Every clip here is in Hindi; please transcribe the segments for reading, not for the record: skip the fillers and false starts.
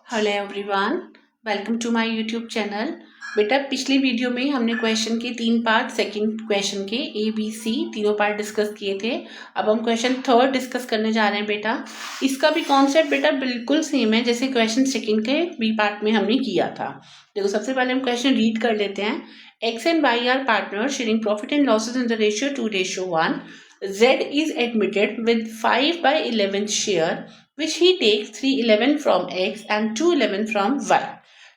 Hello everyone, welcome to my YouTube channel. बेटा पिछली वीडियो में हमने क्वेश्चन के 3 पार्ट, सेकंड क्वेश्चन के ए बी सी तीनों पार्ट डिस्कस किए थे। अब हम क्वेश्चन थर्ड डिस्कस करने जा रहे हैं बेटा। इसका भी कॉन्सेप्ट बेटा बिल्कुल सेम है जैसे क्वेश्चन सेकंड के बी पार्ट में हमने किया था। देखो सबसे पहले हम क्वेश्चन रीड कर लेते हैं। X and Y are partner sharing profit and losses in the ratio 2:1। Z is admitted with 5/11 share which he takes 3/11 from X and 2/11 from Y.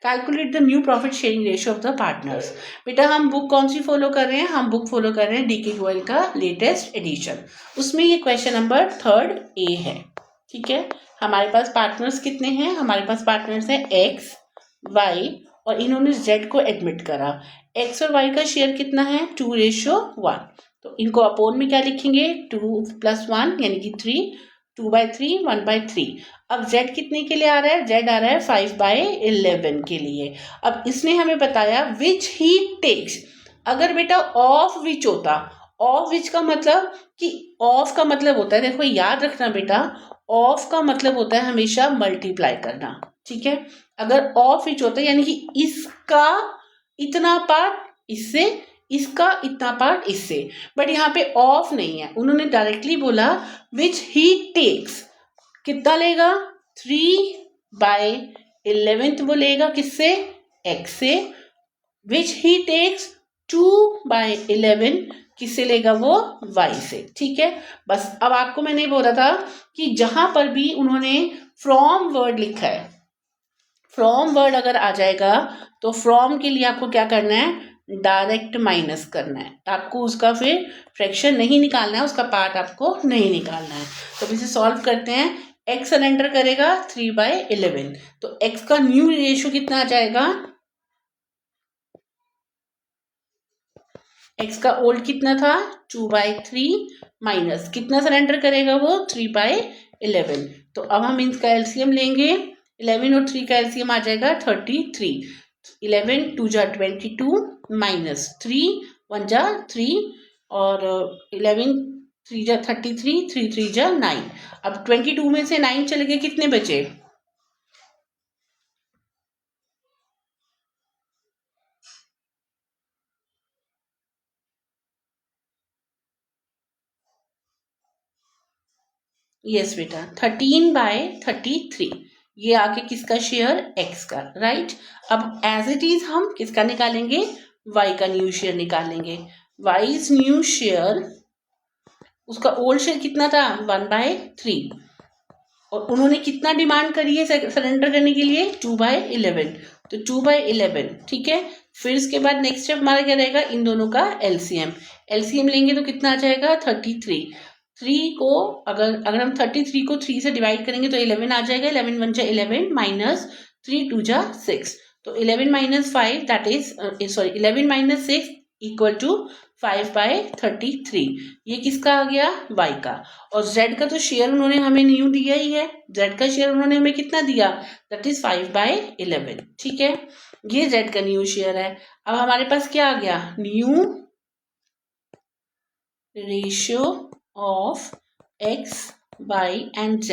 Calculate the new profit sharing ratio of the partners. बेटा हम बुक कौन सी फॉलो कर रहे हैं? हम बुक फॉलो कर रहे हैं DK गोयल का लेटेस्ट एडिशन। उसमें ये क्वेश्चन नंबर 3rd A है। ठीक है, हमारे पास पार्टनर्स कितने हैं? हमारे पास पार्टनर्स हैं X, Y और इन्होंने Z को एडमिट करा। X और Y का शेयर कितना है? 2:1। तो इनको अपोन में क्या लिखेंगे? 2 + 1 यानी कि 3, 2/3, 1/3। अब z कितने के लिए आ रहा है? z आ रहा है 5/11 के लिए। अब इसने हमें बताया विच ही टेक्स। अगर बेटा ऑफ विच होता, ऑफ विच का मतलब कि ऑफ का मतलब होता है, देखो याद रखना बेटा, ऑफ का मतलब होता है हमेशा मल्टीप्लाई करना। ठीक है, अगर ऑफ विच होता है यानी कि इसका इतना पार्ट इससे, इसका इतना पार्ट इससे, बट यहाँ पे ऑफ नहीं है। उन्होंने डायरेक्टली बोला विच ही टेक्स। कितना लेगा? 3/11 वो लेगा किससे? एक्स से। विच ही टेक्स 2/11 किससे लेगा? वो वाई से। ठीक है, बस अब आपको मैंने बोला था कि जहां पर भी उन्होंने फ्रॉम वर्ड लिखा है, फ्रॉम वर्ड अगर आ जाएगा तो फ्रॉम के लिए आपको क्या करना है? डायरेक्ट माइनस करना है। आपको उसका फिर फ्रैक्शन नहीं निकालना है, उसका पार्ट आपको नहीं निकालना है। तो इसे सॉल्व करते हैं। x सरेंडर करेगा 3/11, तो x का न्यू रेशियो कितना आ जाएगा? x का ओल्ड कितना था? 2/3 माइनस कितना सरेंडर करेगा वो? 3/11। तो अब हम इसका एलसीएम लेंगे। 11 और 3 का एलसीएम आ जाएगा 33। 11 2 जा 22 माइनस 3 1 जा 3 और 11 3 जा 33, 3 3 जा 9। अब 22 में से 9 चले गए, कितने बचे? यस बेटा, 13/33। ये आके किसका शेयर? x का, राइट। अब एज इट इज हम किसका निकालेंगे? y का न्यू शेयर निकालेंगे। y's न्यू शेयर, उसका ओल्ड शेयर कितना था? 1/3 और उन्होंने कितना डिमांड करी है सरेंडर करने के लिए? 2/11। तो 2/11। ठीक है, फिर इसके बाद नेक्स्ट स्टेप हमारा क्या रहेगा? इन दोनों का एलसीएम। एलसीएम लेंगे तो कितना आ जाएगा? 33। 3 को अगर हम 33 को 3 से डिवाइड करेंगे तो 11 आ जाएगा। 11 1 जा 11 माइनस 3 2 जा 6। तो 11 - 5 दैट इज 11 - 6 इक्वल टू 5/33। ये किसका आ गया? y का। और z का तो शेयर उन्होंने हमें न्यू दिया ही है। z का शेयर उन्होंने हमें कितना दिया? That is 5/11। ठीक है, ये z का न्यू शेयर है। अब हमारे पास क्या आ गया? New ratio of x, y and z।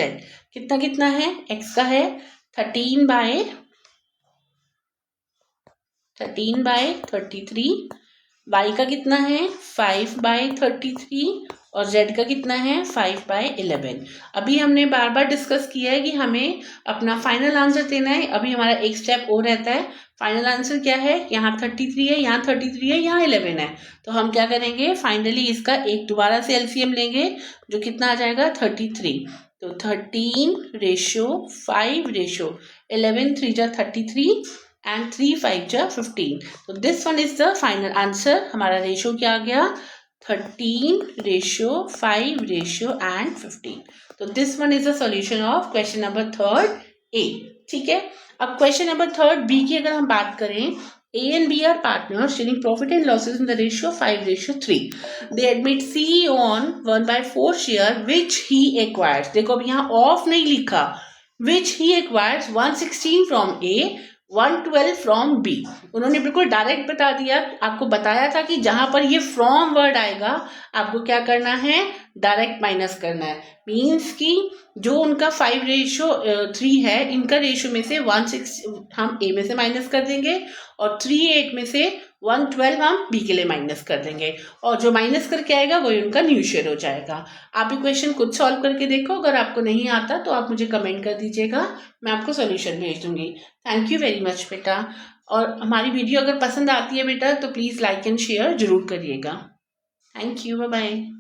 कितना कितना है? x का है 13/33, y का कितना है? 5/33 और z का कितना है? 5/11। अभी हमने बार बार डिस्कस किया है कि हमें अपना फाइनल आंसर देना है। अभी हमारा एक स्टेप और रहता है। फाइनल आंसर क्या है? यहाँ 33 है, यहाँ 33 है, यहाँ 11 है। तो हम क्या करेंगे? फाइनली इसका एक दोबारा से एलसीएम लेंगे, जो कितना आ जाएगा? 33। तो 13/5/11, 3 जा 33 and 3 5 जा 15। तो this one is the final answer. हमारा रेशियो क्या आ गया? 13/5/15। तो this one is the solution of question number 3rd A। ठीक है, अब क्वेश्चन नंबर 3rd B की अगर हम बात करें, A and B are partners sharing profit and losses in the ratio 5:3. They admit C on 1/4 share which he acquires. देखो अब यहाँ ऑफ नहीं लिखा, which he acquires 116 from A, 112 from B. उन्होंने बिल्कुल डायरेक्ट बता दिया। आपको बताया था कि जहां पर ये फ्रॉम वर्ड आएगा आपको क्या करना है? डायरेक्ट माइनस करना है। मीन्स कि जो उनका 5:3 है, इनका रेशियो में से 1/6 हम ए में से माइनस कर देंगे और 3/8 में से 1/12 हम बी के लिए माइनस कर देंगे और जो माइनस करके आएगा वही उनका न्यू शेयर हो जाएगा। आप ये क्वेश्चन खुद सॉल्व करके देखो, अगर आपको नहीं आता तो आप मुझे कमेंट कर दीजिएगा, मैं आपको सोल्यूशन भेज दूंगी। थैंक यू वेरी मच बेटा। और हमारी वीडियो अगर पसंद आती है बेटा तो प्लीज़ लाइक एंड शेयर जरूर करिएगा। Thank you, bye bye.